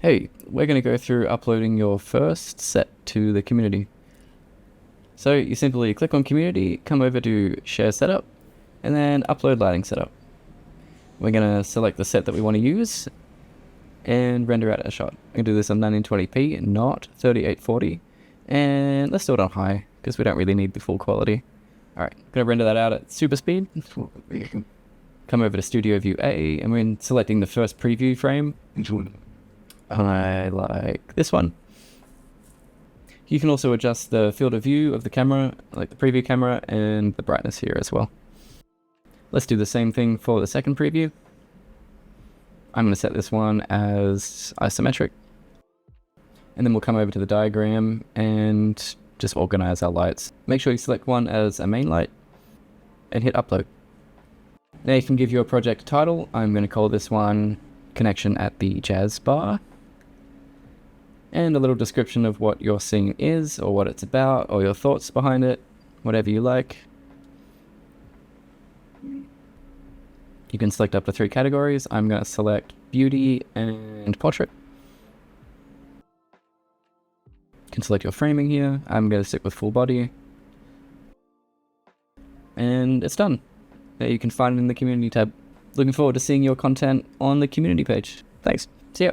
Hey, we're going to go through uploading your first set to the community. So you simply click on community, come over to share setup, and then upload lighting setup. We're going to select the set that we want to use and render out a shot. I'm going to do this on 1920p, not 3840. And let's do it on high, because we don't really need the full quality. Alright, I'm going to render that out at super speed. Come over to Studio View A, and we're selecting the first preview frame. I like this one. You can also adjust the field of view of the camera, like the preview camera, and the brightness here as well. Let's do the same thing for the second preview. I'm going to set this one as isometric. And then we'll come over to the diagram and just organize our lights. Make sure you select one as a main light and hit upload. Now you can give your project a title. I'm going to call this one Connection at the Jazz Bar. And a little description of what your scene is, or what it's about, or your thoughts behind it, whatever you like. You can select up to 3 categories. I'm going to select beauty and portrait. You can select your framing here. I'm going to stick with full body. And it's done. There you can find it in the community tab. Looking forward to seeing your content on the community page. Thanks. See ya.